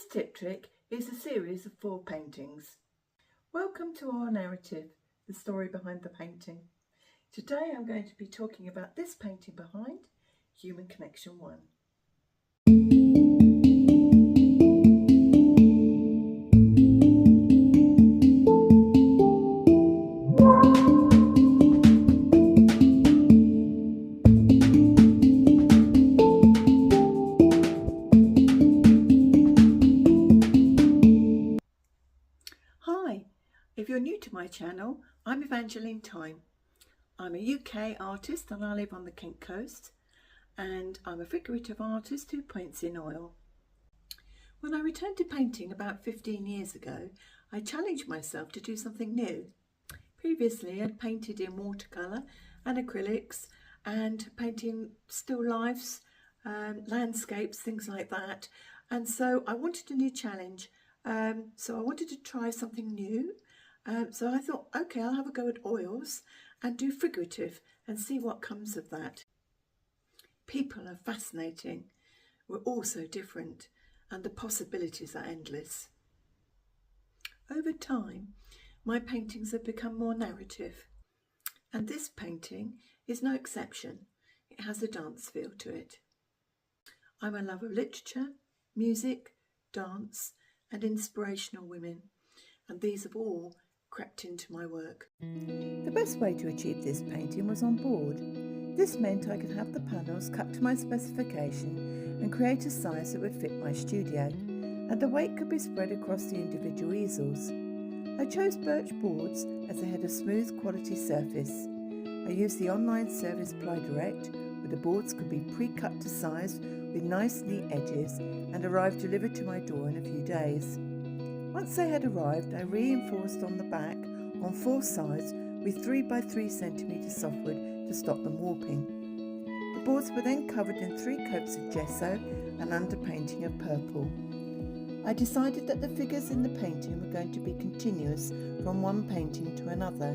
This triptych is a series of 4 paintings. Welcome to our narrative, the story behind the painting. Today I'm going to be talking about this painting behind, Human Connection 1. Hi, if you're new to my channel, I'm Evangeline Thyme. I'm a UK artist and I live on the Kent coast, and I'm a figurative artist who paints in oil. When I returned to painting about 15 years ago, I challenged myself to do something new. Previously I'd painted in watercolour and acrylics and painting still lifes, landscapes, things like that, and so I wanted a new challenge. So I wanted to try something new. So I thought, okay, I'll have a go at oils and do figurative and see what comes of that. People are fascinating. We're all so different and the possibilities are endless. Over time, my paintings have become more narrative, and this painting is no exception. It has a dance feel to it. I'm a lover of literature, music, dance and inspirational women, and these have all crept into my work. The best way to achieve this painting was on board. This meant I could have the panels cut to my specification and create a size that would fit my studio, and the weight could be spread across the individual easels. I chose birch boards as they had a smooth quality surface. I used the online service Apply Direct, where the boards could be pre-cut to size with nice neat edges and arrived delivered to my door in a few days. Once they had arrived, I reinforced on the back on 4 sides with 3 by 3 cm softwood to stop them warping. The boards were then covered in 3 coats of gesso and underpainting of purple. I decided that the figures in the painting were going to be continuous from one painting to another.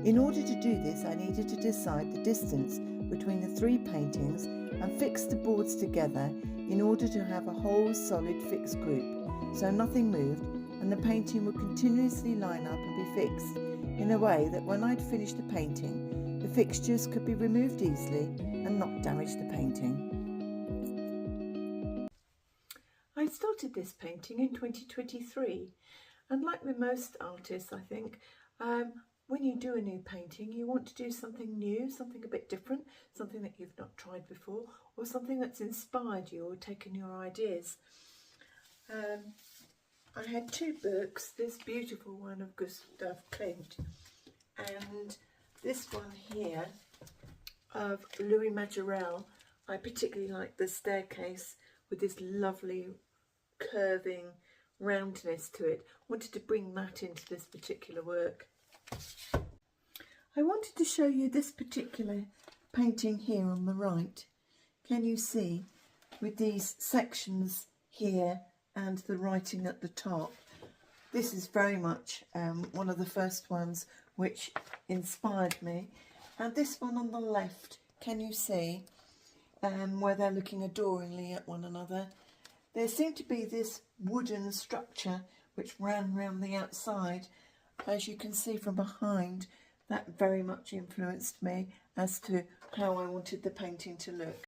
In order to do this, I needed to decide the distance between the 3 paintings and fix the boards together in order to have a whole solid fixed group, so nothing moved and the painting would continuously line up and be fixed in a way that when I'd finished the painting, the fixtures could be removed easily and not damage the painting. I started this painting in 2023, and like with most artists, I think, when you do a new painting, you want to do something new, something a bit different, something that you've not tried before, or something that's inspired you or taken your ideas. I had 2 books, this beautiful one of Gustav Klimt and this one here of Louis Majorelle. I particularly like the staircase with this lovely curving roundness to it. I wanted to bring that into this particular work. I wanted to show you this particular painting here on the right. Can you see with these sections here and the writing at the top? This is very much one of the first ones which inspired me. And this one on the left, can you see where they're looking adoringly at one another? There seemed to be this wooden structure which ran round the outside. As you can see from behind, that very much influenced me as to how I wanted the painting to look.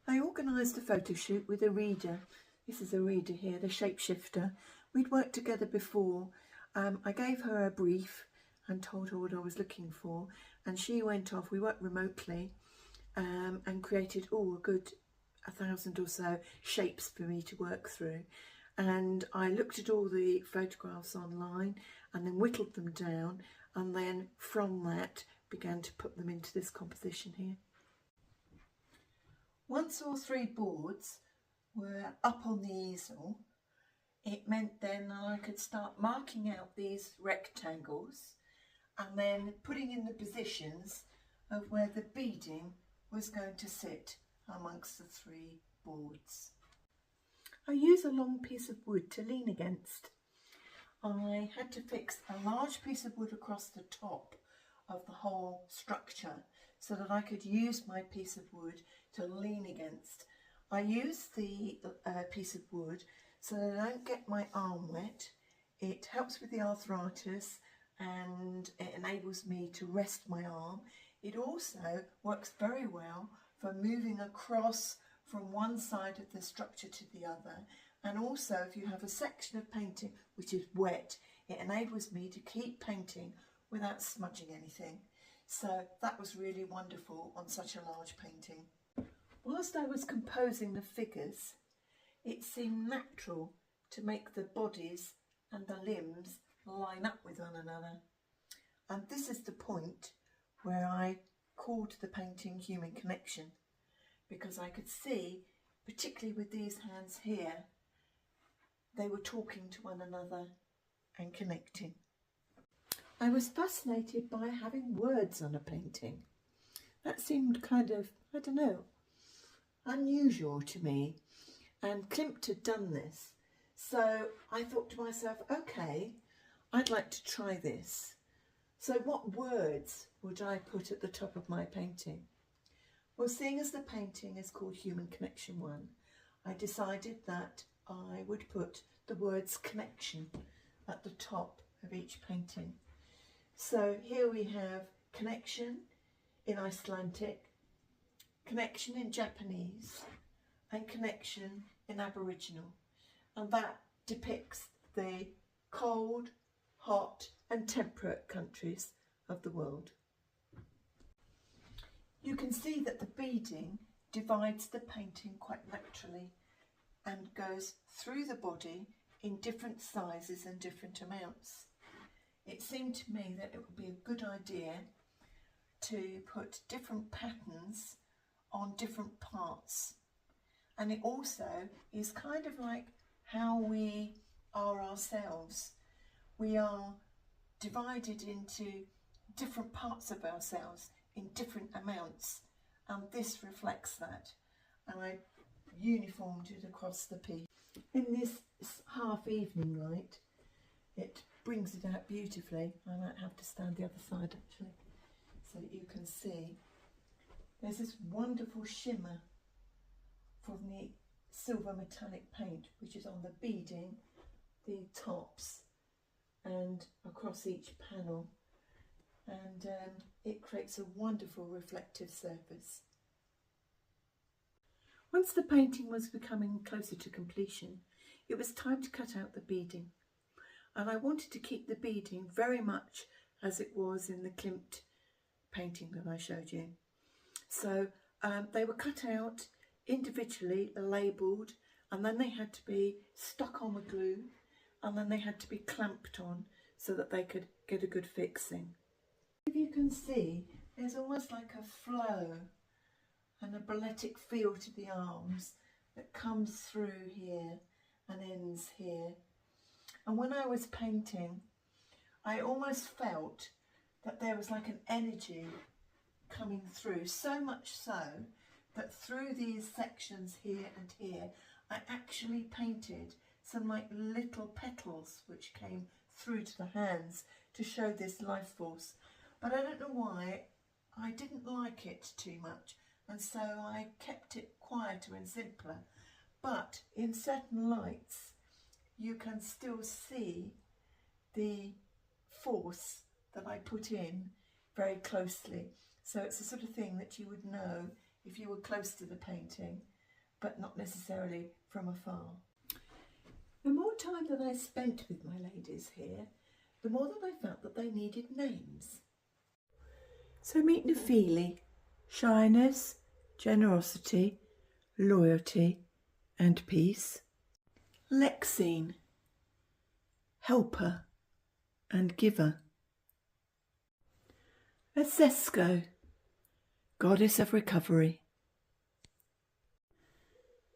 I organised a photo shoot with a reader. This is a reader here, the shapeshifter. We'd worked together before. I gave her a brief and told her what I was looking for, and she went off. We worked remotely and created a good 1,000 or so shapes for me to work through. And I looked at all the photographs online and then whittled them down, and then from that began to put them into this composition here. Once all 3 boards were up on the easel, it meant then I could start marking out these rectangles and then putting in the positions of where the beading was going to sit amongst the 3 boards. I use a long piece of wood to lean against. I had to fix a large piece of wood across the top of the whole structure so that I could use my piece of wood to lean against. I used the piece of wood so that I don't get my arm wet. It helps with the arthritis and it enables me to rest my arm. It also works very well for moving across from one side of the structure to the other, and also if you have a section of painting which is wet, it enables me to keep painting without smudging anything. So that was really wonderful on such a large painting. Whilst I was composing the figures, it seemed natural to make the bodies and the limbs line up with one another. And this is the point where I called the painting Human Connection, because I could see, particularly with these hands here, they were talking to one another and connecting. I was fascinated by having words on a painting. That seemed kind of, I don't know, unusual to me, and Klimt had done this. So I thought to myself, okay, I'd like to try this. So what words would I put at the top of my painting? Well, seeing as the painting is called Human Connection 1, I decided that I would put the words connection at the top of each painting. So here we have connection in Icelandic, connection in Japanese, and connection in Aboriginal. And that depicts the cold, hot and temperate countries of the world. You can see that the beading divides the painting quite naturally and goes through the body in different sizes and different amounts. It seemed to me that it would be a good idea to put different patterns on different parts. And it also is kind of like how we are ourselves. We are divided into different parts of ourselves in different amounts, and this reflects that. And I uniformed it across the piece. In this half evening light, it brings it out beautifully. I might have to stand the other side actually, so that you can see. There's this wonderful shimmer from the silver metallic paint, which is on the beading, the tops, and across each panel, and it creates a wonderful reflective surface. Once the painting was becoming closer to completion, it was time to cut out the beading, and I wanted to keep the beading very much as it was in the Klimt painting that I showed you. So they were cut out individually, labelled, and then they had to be stuck on with glue, and then they had to be clamped on so that they could get a good fixing. If you can see, there's almost like a flow and a balletic feel to the arms that comes through here and ends here. And when I was painting, I almost felt that there was like an energy coming through, so much so that through these sections here and here, I actually painted some like little petals which came through to the hands to show this life force. But I don't know why, I didn't like it too much, and so I kept it quieter and simpler. But in certain lights, you can still see the force that I put in very closely. So it's the sort of thing that you would know if you were close to the painting, but not necessarily from afar. The more time that I spent with my ladies here, the more that I felt that they needed names. So meet Nefili, shyness, generosity, loyalty and peace. Lexine, helper and giver. Asesko, goddess of recovery.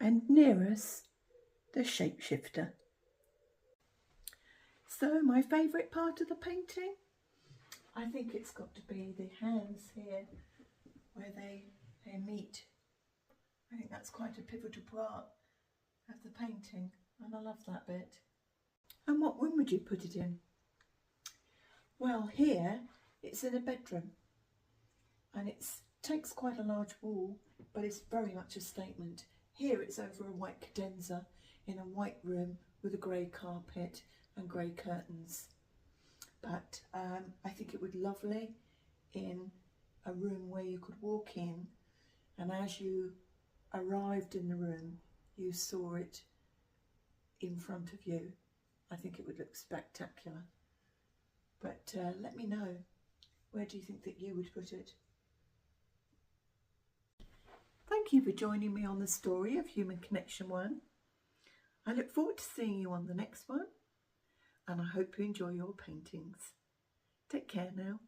And Nereus, the shapeshifter. So my favourite part of the painting, I think it's got to be the hands here where they meet. I think that's quite a pivotal part of the painting, and I love that bit. And what room would you put it in? Well, here it's in a bedroom, and it takes quite a large wall, but it's very much a statement. Here it's over a white cadenza in a white room with a grey carpet and grey curtains. But I think it would be lovely in a room where you could walk in, and as you arrived in the room you saw it in front of you. I think it would look spectacular. But let me know, where do you think that you would put it? Thank you for joining me on the story of Human Connection 1. I look forward to seeing you on the next one, and I hope you enjoy your paintings. Take care now.